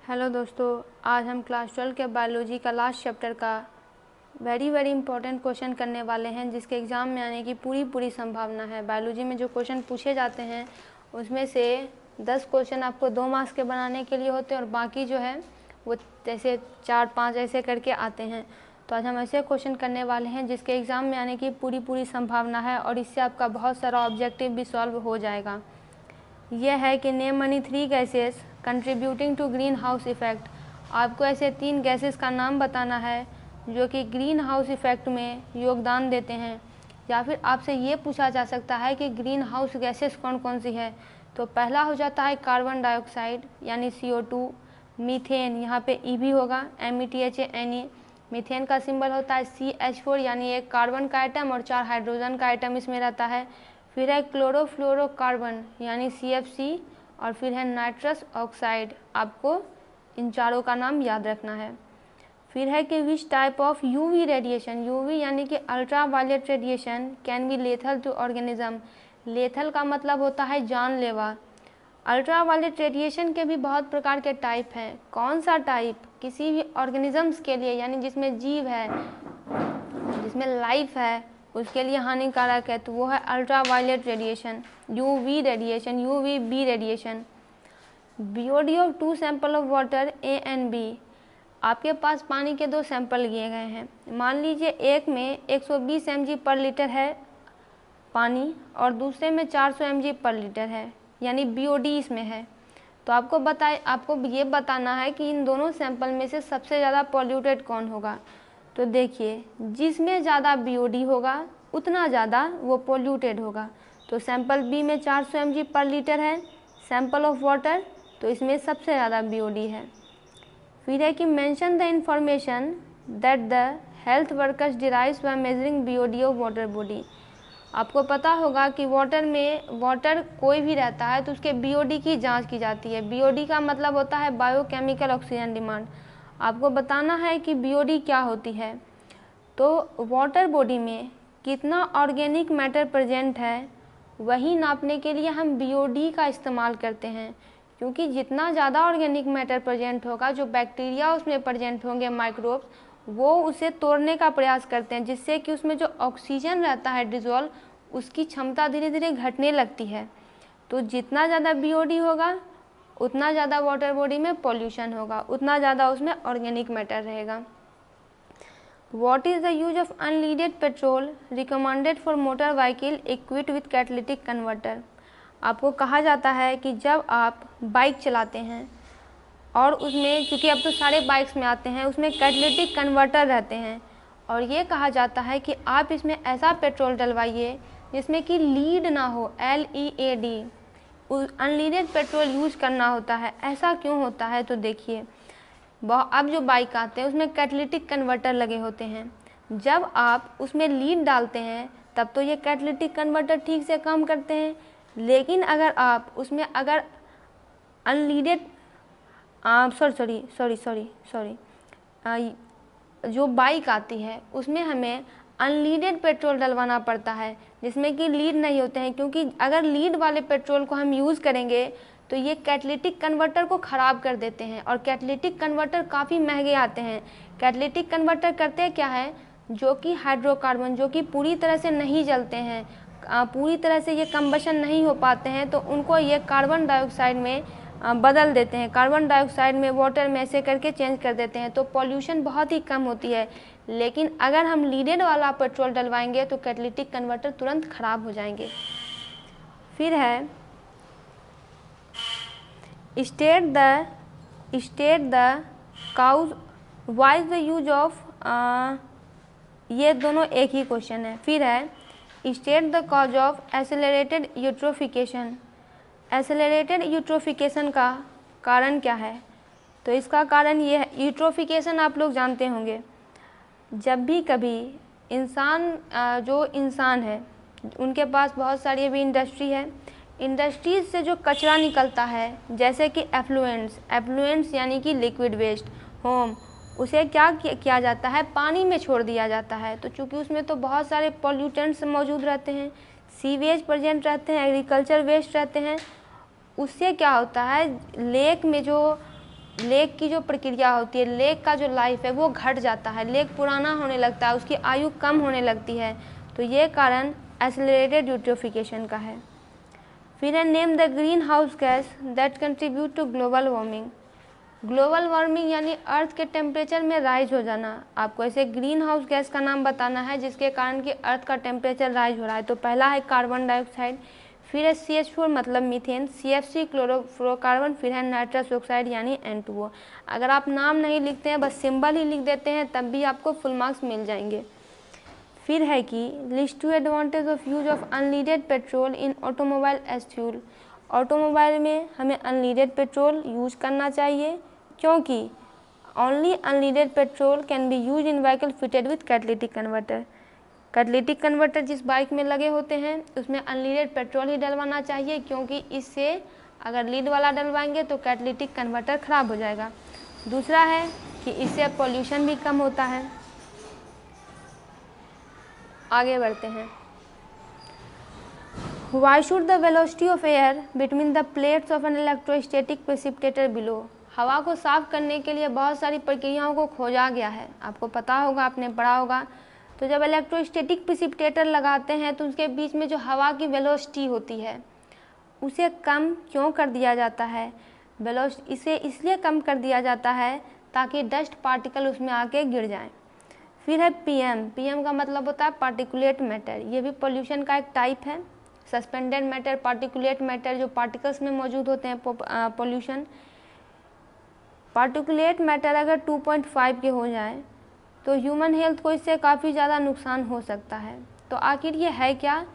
Hello दोस्तों, आज हम क्लास 12 के बायोलॉजी का लास्ट चैप्टर का वेरी इम्पोर्टेंट क्वेश्चन करने वाले हैं, जिसके एग्ज़ाम में आने की पूरी संभावना है। बायोलॉजी में जो क्वेश्चन पूछे जाते हैं उसमें से 10 क्वेश्चन आपको 2 मार्क्स के बनाने के लिए होते हैं और बाकी जो है वो जैसे 4-5 ऐसे करके आते हैं। तो आज हम ऐसे क्वेश्चन करने वाले हैं जिसके एग्ज़ाम में आने की पूरी संभावना है और इससे आपका बहुत सारा ऑब्जेक्टिव भी सॉल्व हो जाएगा। यह है कि name many 3 gases contributing to greenhouse effect. आपको ऐसे 3 गैसेस का नाम बताना है जो कि ग्रीन हाउस इफ़ेक्ट में योगदान देते हैं। या फिर आपसे ये पूछा जा सकता है कि ग्रीन हाउस गैसेस कौन कौन सी है। तो पहला हो जाता है कार्बन डाइऑक्साइड यानी CO2, मीथेन, यहाँ पे E भी होगा, METHANE। मीथेन का सिंबल होता है CH4 यानी एक कार्बन का आइटम और 4 हाइड्रोजन का आइटम इसमें रहता है। फिर है क्लोरोफ्लोरोकार्बन यानी CFC और फिर है नाइट्रस ऑक्साइड। आपको इन चारों का नाम याद रखना है। फिर है कि which type of UV radiation, UV यानी कि ultraviolet radiation can be lethal to organism. Lethal का मतलब होता है जानलेवा। अल्ट्रा वायलेट रेडिएशन के भी बहुत प्रकार के टाइप हैं। कौन सा टाइप किसी भी ऑर्गेनिजम्स के लिए यानी जिसमें जीव है, जिसमें लाइफ है, उसके लिए हानिकारक है, तो वो है ultraviolet radiation, UV radiation, UVB radiation. BOD of 2 sample of water A and B। आपके पास पानी के 2 सैंपल लिए गए हैं। मान लीजिए एक में 120 mg पर लीटर है पानी और दूसरे में 400 mg पर लीटर है, यानी BOD इसमें है। तो आपको ये बताना है कि इन दोनों सैंपल में से सबसे ज़्यादा पॉल्यूटेड कौन होगा। तो देखिए, जिसमें ज़्यादा BOD होगा उतना ज़्यादा वो पोल्यूटेड होगा। तो सैंपल B में 400 mg पर लीटर है सैंपल ऑफ वाटर, तो इसमें सबसे ज़्यादा BOD है। फिर है कि mention the information that the health workers derives by measuring BOD of water body. आपको पता होगा कि वाटर कोई भी रहता है तो उसके BOD की जांच की जाती है। BOD का मतलब होता है बायोकेमिकल ऑक्सीजन डिमांड। आपको बताना है कि BOD क्या होती है। तो वाटर बॉडी में कितना ऑर्गेनिक मैटर प्रेजेंट है वही नापने के लिए हम BOD का इस्तेमाल करते हैं, क्योंकि जितना ज़्यादा ऑर्गेनिक मैटर प्रेजेंट होगा, जो बैक्टीरिया उसमें प्रेजेंट होंगे, माइक्रोब्स, वो उसे तोड़ने का प्रयास करते हैं, जिससे कि उसमें जो ऑक्सीजन रहता है डिज़ोल्व, उसकी क्षमता धीरे धीरे घटने लगती है। तो जितना ज़्यादा BOD होगा उतना ज़्यादा वाटर बॉडी में पॉल्यूशन होगा, उतना ज़्यादा उसमें ऑर्गेनिक मैटर रहेगा। What is the use of unleaded petrol recommended for motor vehicle equipped with catalytic converter? आपको कहा जाता है कि जब आप बाइक चलाते हैं और उसमें, चूँकि अब तो सारे बाइक्स में आते हैं, उसमें कैटलिटिक कन्वर्टर रहते हैं, और ये कहा जाता है कि आप इसमें ऐसा पेट्रोल डलवाइए जिसमें कि लीड ना हो, LEAD। अनलीडेड पेट्रोल यूज करना होता है। ऐसा क्यों होता है? तो देखिए, अब जो बाइक आते हैं उसमें कैटलिटिक कन्वर्टर लगे होते हैं। जब आप उसमें लीड डालते हैं तब तो ये कैटलिटिक कन्वर्टर ठीक से काम करते हैं, लेकिन अगर आप उसमें अनलीडेड जो बाइक आती है उसमें हमें अनलीडेड पेट्रोल डलवाना पड़ता है जिसमें कि लीड नहीं होते हैं, क्योंकि अगर लीड वाले पेट्रोल को हम यूज़ करेंगे तो ये कैटलिटिक कन्वर्टर को ख़राब कर देते हैं और कैटलिटिक कन्वर्टर काफ़ी महंगे आते हैं। कैटलिटिक कन्वर्टर करते क्या है, जो कि हाइड्रोकार्बन जो कि पूरी तरह से नहीं जलते हैं, पूरी तरह से ये कंबशन नहीं हो पाते हैं, तो उनको ये कार्बन डाइऑक्साइड में बदल देते हैं, कार्बन डाइऑक्साइड में, वाटर में, ऐसे करके चेंज कर देते हैं। तो पॉल्यूशन बहुत ही कम होती है। लेकिन अगर हम लीडेड वाला पेट्रोल डलवाएंगे तो कैटलिटिक कन्वर्टर तुरंत ख़राब हो जाएंगे। फिर है state the cause wise the use of, ये दोनों एक ही क्वेश्चन है। फिर है state the cause of accelerated eutrophication. Accelerated eutrophication का कारण क्या है? तो इसका कारण ये है, यूट्रोफिकेशन आप लोग जानते होंगे, जब भी कभी जो इंसान है उनके पास बहुत सारी अभी इंडस्ट्री है, इंडस्ट्रीज से जो कचरा निकलता है, जैसे कि एफ्लुएंट्स यानी कि लिक्विड वेस्ट, होम, उसे क्या किया जाता है, पानी में छोड़ दिया जाता है। तो चूँकि उसमें तो बहुत सारे पॉल्यूटेंट्स मौजूद रहते हैं, सीवेज प्रेजेंट रहते हैं, एग्रीकल्चर वेस्ट रहते हैं, उससे क्या होता है, लेक में जो लेग की जो प्रक्रिया होती है, लेग का जो लाइफ है वो घट जाता है, लेग पुराना होने लगता है, उसकी आयु कम होने लगती है। तो ये कारण एक्सेलरेटेड यूट्रोफिकेशन का है। फिर है name the greenhouse gas that contribute to global warming. Global warming यानी अर्थ के टेम्परेचर में राइज हो जाना। आपको ऐसे ग्रीन हाउस गैस का नाम बताना है जिसके कारण कि अर्थ का टेम्परेचर राइज हो रहा है। तो पहला है कार्बन डाइऑक्साइड, फिर है CH4 मतलब मीथेन, CFC क्लोरोफ्लोरोकार्बन, फिर है नाइट्रस ऑक्साइड यानी N2O। अगर आप नाम नहीं लिखते हैं, बस सिंबल ही लिख देते हैं, तब भी आपको फुल मार्क्स मिल जाएंगे। फिर है कि list two advantage of use of unleaded petrol in automobile as fuel. Automobile में हमें अनलीडेड पेट्रोल यूज करना चाहिए, क्योंकि only unleaded petrol can be use in vehicle fitted with catalytic converter. Catalytic converter जिस बाइक में लगे होते हैं उसमें अनलीडेड पेट्रोल ही डलवाना चाहिए, क्योंकि इससे अगर लीड वाला डलवाएंगे तो कैटालिटिक कन्वर्टर ख़राब हो जाएगा। दूसरा है कि इससे पॉल्यूशन भी कम होता है। आगे बढ़ते हैं। Why should the velocity of air between the plates of an electrostatic precipitator below? हवा को साफ करने के लिए बहुत सारी प्रक्रियाओं को खोजा गया है, आपको पता होगा, आपने पढ़ा होगा। तो जब इलेक्ट्रोस्टैटिक प्रिसिपिटेटर लगाते हैं तो उसके बीच में जो हवा की वेलोसिटी होती है उसे कम क्यों कर दिया जाता है? इसे इसलिए कम कर दिया जाता है ताकि डस्ट पार्टिकल उसमें आके गिर जाएं। फिर है पीएम का मतलब होता है पार्टिकुलेट मैटर। ये भी पोल्यूशन का एक टाइप है। सस्पेंडेड मैटर, पार्टिकुलेट मैटर जो पार्टिकल्स में मौजूद होते हैं, पोल्यूशन। पार्टिकुलेट मैटर अगर 2.5 के हो जाए तो ह्यूमन हेल्थ को इससे काफ़ी ज़्यादा नुकसान हो सकता है। तो आखिर ये है क्या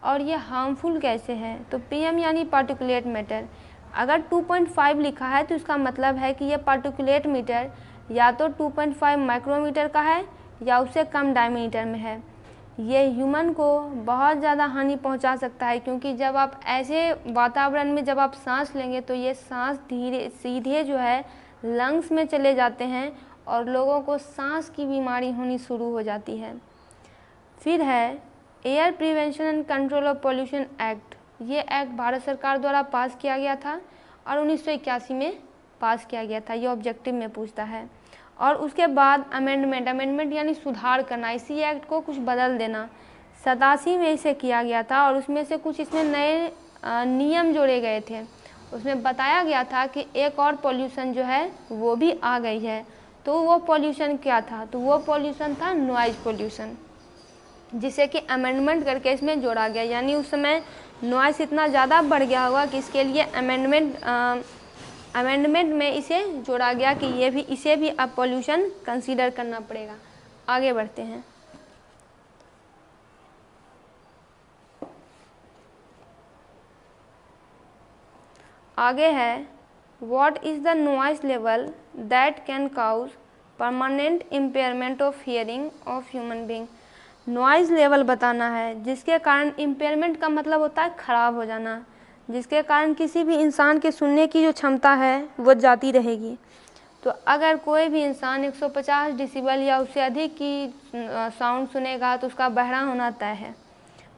और ये हार्मफुल कैसे है? तो पीएम यानी पार्टिकुलेट मैटर। अगर 2.5 लिखा है तो इसका मतलब है कि ये पार्टिकुलेट मीटर या तो 2.5 माइक्रोमीटर का है या उससे कम डायमीटर में है। ये ह्यूमन को बहुत ज़्यादा हानि पहुंचा सकता है, क्योंकि जब आप ऐसे वातावरण में जब आप सांस लेंगे तो ये सांस सीधे जो है लंग्स में चले जाते हैं और लोगों को सांस की बीमारी होनी शुरू हो जाती है। फिर है air prevention and control of pollution act. ये एक्ट भारत सरकार द्वारा पास किया गया था और 1981 में पास किया गया था। ये ऑब्जेक्टिव में पूछता है। और उसके बाद अमेंडमेंट यानी सुधार करना, इसी एक्ट को कुछ बदल देना। 87 में इसे किया गया था और उसमें से कुछ इसमें नए नियम जोड़े गए थे। उसमें बताया गया था कि एक और पॉल्यूशन जो है वो भी आ गई है। तो वो पॉल्यूशन क्या था? तो वो पॉल्यूशन था नॉइज़ पॉल्यूशन, जिसे कि अमेंडमेंट करके इसमें जोड़ा गया। यानी उस समय नॉइज़ इतना ज़्यादा बढ़ गया होगा कि इसके लिए अमेंडमेंट में इसे जोड़ा गया कि इसे भी अब पॉल्यूशन कंसीडर करना पड़ेगा। आगे बढ़ते हैं। आगे है what is the noise level that can cause permanent impairment of hearing of human being. Noise level बताना है जिसके कारण इम्पेयरमेंट का मतलब होता है ख़राब हो जाना, जिसके कारण किसी भी इंसान के सुनने की जो क्षमता है वो जाती रहेगी। तो अगर कोई भी इंसान 150 डेसिबल या उससे अधिक की साउंड सुनेगा तो उसका बहरा होना तय है,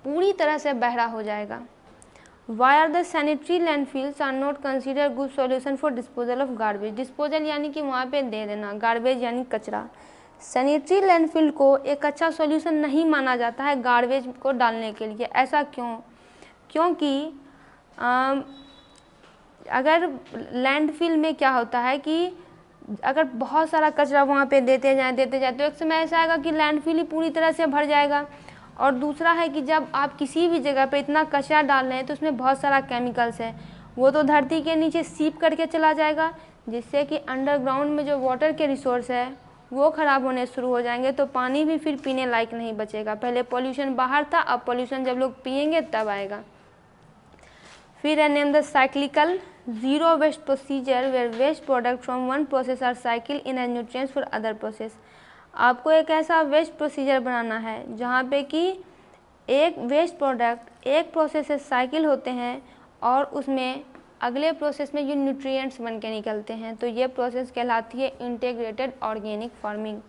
पूरी तरह से बहरा हो जाएगा। Why are the sanitary landfills are not consider good solution for disposal of garbage. Disposal यानी कि वहाँ पे दे देना, गार्बेज यानी कचरा। सैनिटरी लैंडफिल को एक अच्छा सॉल्यूशन नहीं माना जाता है गार्बेज को डालने के लिए। ऐसा क्यों? क्योंकि अगर लैंडफिल में क्या होता है कि अगर बहुत सारा कचरा वहाँ पे देते जाएं तो एक समय ऐसा आएगा कि लैंडफिल ही पूरी तरह से भर जाएगा। और दूसरा है कि जब आप किसी भी जगह पे इतना कचरा डाल रहे हैं तो उसमें बहुत सारा केमिकल्स है, वो तो धरती के नीचे सीप करके चला जाएगा, जिससे कि अंडरग्राउंड में जो वाटर के रिसोर्स है वो ख़राब होने शुरू हो जाएंगे। तो पानी भी फिर पीने लायक नहीं बचेगा। पहले पॉल्यूशन बाहर था, अब पॉल्यूशन जब लोग पिएंगे तब आएगा। फिर है name the cyclical zero waste procedure where waste product from one process are cycle in as nutrients for other process. आपको एक ऐसा वेस्ट प्रोसीजर बनाना है जहाँ पे कि एक वेस्ट प्रोडक्ट एक प्रोसेस से साइकिल होते हैं और उसमें अगले प्रोसेस में जो न्यूट्रिएंट्स बन के निकलते हैं, तो ये प्रोसेस कहलाती है इंटीग्रेटेड ऑर्गेनिक फार्मिंग।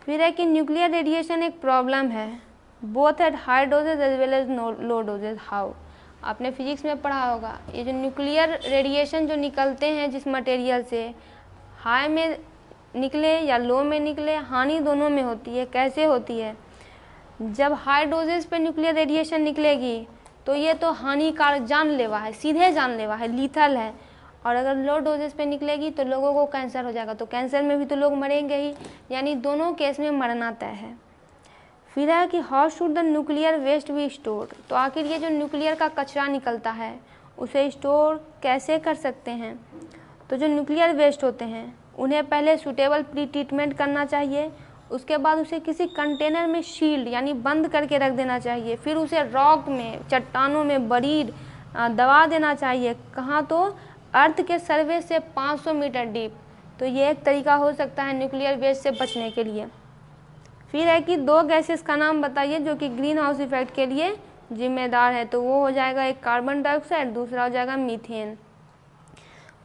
फिर है कि न्यूक्लियर रेडिएशन एक प्रॉब्लम है both at high doses as well as low doses. How? आपने फिजिक्स में पढ़ा होगा, ये जो न्यूक्लियर रेडिएशन जो निकलते हैं जिस मटेरियल से, हाई में निकले या लो में निकले, हानि दोनों में होती है। कैसे होती है? जब हाई डोजेस पे न्यूक्लियर रेडिएशन निकलेगी तो ये तो हानिकारक, जानलेवा है, सीधे जानलेवा है, लीथल है। और अगर लो डोजेस पे निकलेगी तो लोगों को कैंसर हो जाएगा, तो कैंसर में भी तो लोग मरेंगे ही, यानी दोनों केस में मरना तय है। फिर है कि how should the nuclear waste be stored, तो आखिर ये जो न्यूक्लियर का कचरा निकलता है उसे स्टोर कैसे कर सकते हैं? तो जो न्यूक्लियर वेस्ट होते हैं उन्हें पहले सूटेबल प्री ट्रीटमेंट करना चाहिए, उसके बाद उसे किसी कंटेनर में शील्ड यानी बंद करके रख देना चाहिए, फिर उसे रॉक में, चट्टानों में बरीड दबा देना चाहिए। कहाँ? तो अर्थ के सर्फेस से 500 मीटर डीप। तो ये एक तरीका हो सकता है न्यूक्लियर वेस्ट से बचने के लिए। फिर है कि 2 गैसेस का नाम बताइए जो कि ग्रीन हाउस इफेक्ट के लिए जिम्मेदार है, तो वो हो जाएगा एक कार्बन डाइऑक्साइड, दूसरा हो जाएगा methane.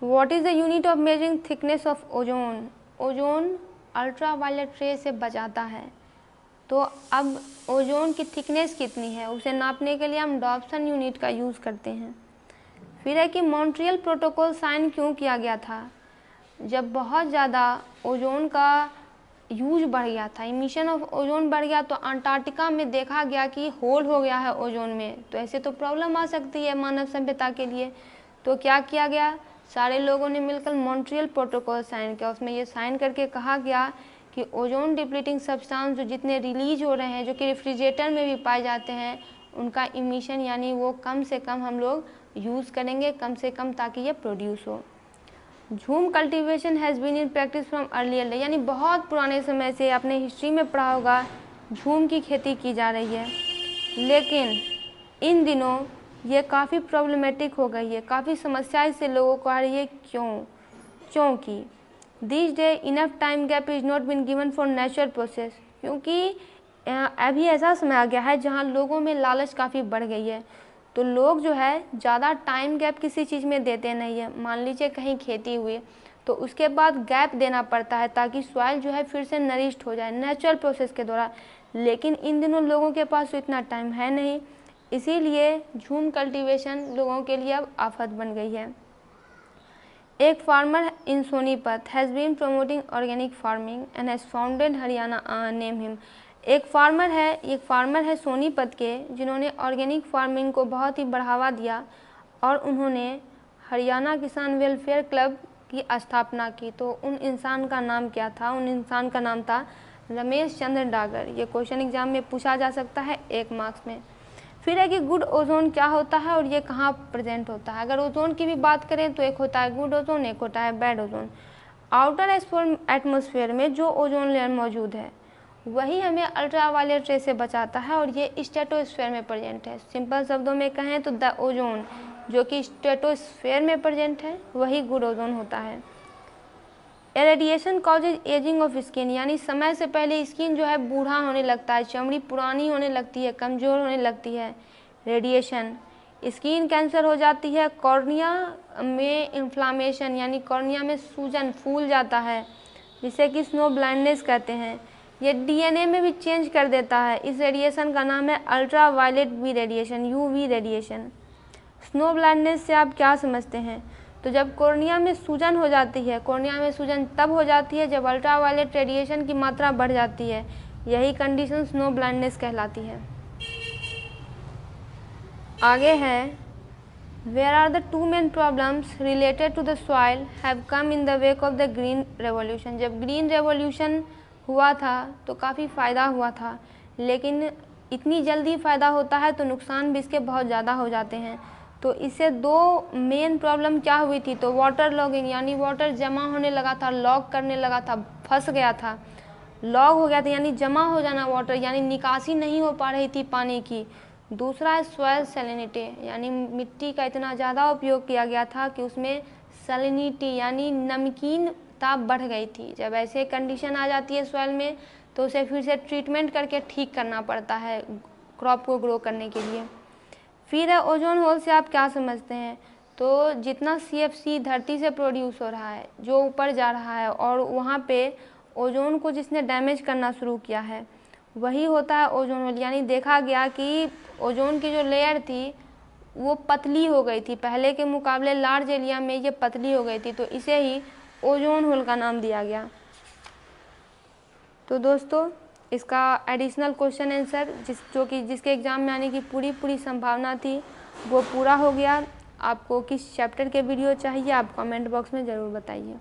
What is the unit of measuring thickness of ozone, ozone ultraviolet ray से बचाता है, तो अब ओजोन की थिकनेस कितनी है उसे नापने के लिए हम डॉप्सन यूनिट का यूज़ करते हैं। फिर है कि मॉन्ट्रियल प्रोटोकॉल साइन क्यों किया गया था? जब बहुत ज़्यादा ओजोन का यूज बढ़ गया था, इमिशन ऑफ ओजोन बढ़ गया, तो अंटार्कटिका में देखा गया कि होल हो गया है ओजोन में, तो ऐसे तो प्रॉब्लम आ सकती है मानव सभ्यता के लिए। तो क्या किया गया? सारे लोगों ने मिलकर मॉन्ट्रियल प्रोटोकॉल साइन किया। उसमें ये साइन करके कहा गया कि ओजोन डिप्लीटिंग सब्सटेंस जो जितने रिलीज हो रहे हैं, जो कि रेफ्रिजरेटर में भी पाए जाते हैं, उनका इमिशन यानी वो कम से कम हम लोग यूज़ करेंगे, कम से कम, ताकि ये प्रोड्यूस हो। Jhum cultivation has been in practice from earlier day, यानी बहुत पुराने समय से, आपने हिस्ट्री में पढ़ा होगा, झूम की खेती की जा रही है। लेकिन इन दिनों ये काफ़ी प्रॉब्लमेटिक हो गई है, काफ़ी समस्या इससे लोगों को आ रही है। क्योंकि this day enough time gap is not been given for natural process, क्योंकि अभी ऐसा समय आ गया है जहाँ लोगों में लालच काफ़ी बढ़ गई है, तो लोग जो है ज़्यादा टाइम गैप किसी चीज़ में देते नहीं है। मान लीजिए कहीं खेती हुई तो उसके बाद गैप देना पड़ता है ताकि सॉइल जो है फिर से नरिश्ड हो जाए नेचुरल प्रोसेस के द्वारा, लेकिन इन दिनों लोगों के पास तो इतना टाइम है नहीं, इसीलिए झूम कल्टीवेशन लोगों के लिए अब आफत बन गई है। एक farmer in Sonipat has been promoting organic farming and has founded Haryana name him. एक फार्मर है सोनीपत के, जिन्होंने ऑर्गेनिक फार्मिंग को बहुत ही बढ़ावा दिया और उन्होंने हरियाणा किसान वेलफेयर क्लब की स्थापना की। तो उन इंसान का नाम क्या था? उन इंसान का नाम था रमेश चंद्र डागर। ये क्वेश्चन एग्जाम में पूछा जा सकता है 1 मार्क्स में। फिर है कि गुड ओजोन क्या होता है और ये कहाँ प्रेजेंट होता है? अगर ओजोन की भी बात करें तो एक होता है गुड ओजोन, एक होता है बैड ओजोन। आउटर एटमॉस्फेयर में जो ओजोन लेयर मौजूद है वही हमें अल्ट्रा वायलेट रे से बचाता है और ये स्ट्रेटोस्फेयर में प्रेजेंट है। सिंपल शब्दों में कहें तो द ओजोन जो कि स्ट्रेटोस्फेयर में प्रेजेंट है वही गुड ओजोन होता है। Radiation causes ageing of skin, यानी समय से पहले स्किन जो है बूढ़ा होने लगता है, चमड़ी पुरानी होने लगती है, कमज़ोर होने लगती है। रेडिएशन, स्किन कैंसर हो जाती है, कॉर्निया में इन्फ्लामेशन यानी कॉर्निया में सूजन फूल जाता है जिसे कि स्नो ब्लाइंडनेस कहते हैं। ये डीएनए में भी चेंज कर देता है। इस रेडिएशन का नाम है ultraviolet B radiation, UV radiation. Snow blindness से आप क्या समझते हैं? तो जब कॉर्निया में सूजन हो जाती है, कॉर्निया में सूजन तब हो जाती है जब अल्ट्रा वायलेट रेडिएशन की मात्रा बढ़ जाती है, यही कंडीशन स्नो ब्लाइंडनेस कहलाती है। आगे है where are the 2 main problems related to the soil have come in the wake of the green revolution. जब ग्रीन रेवोल्यूशन हुआ था तो काफ़ी फ़ायदा हुआ था, लेकिन इतनी जल्दी फ़ायदा होता है तो नुकसान भी इसके बहुत ज़्यादा हो जाते हैं। तो इससे 2 मेन प्रॉब्लम क्या हुई थी? तो वाटर लॉगिंग यानी वाटर जमा होने लगा था, लॉग करने लगा था, फंस गया था, लॉग हो गया था यानी जमा हो जाना वाटर, यानी निकासी नहीं हो पा रही थी पानी की। दूसरा है सॉइल सैलिनिटी, यानी मिट्टी का इतना ज़्यादा उपयोग किया गया था कि उसमें सैलिनिटी यानी नमकीनता बढ़ गई थी। जब ऐसे कंडीशन आ जाती है सॉइल में तो उसे फिर से ट्रीटमेंट करके ठीक करना पड़ता है क्रॉप को ग्रो करने के लिए। फिर है ओजोन होल से आप क्या समझते हैं? तो जितना CFC धरती से प्रोड्यूस हो रहा है, जो ऊपर जा रहा है और वहाँ पे ओजोन को जिसने डैमेज करना शुरू किया है वही होता है ओजोन होल। यानी देखा गया कि ओजोन की जो लेयर थी वो पतली हो गई थी, पहले के मुकाबले लार्ज एरिया में ये पतली हो गई थी, तो इसे ही ओजोन होल का नाम दिया गया। तो दोस्तों इसका एडिशनल क्वेश्चन आंसर जिसके एग्ज़ाम में आने की पूरी संभावना थी वो पूरा हो गया। आपको किस चैप्टर के वीडियो चाहिए आप कमेंट बॉक्स में ज़रूर बताइए।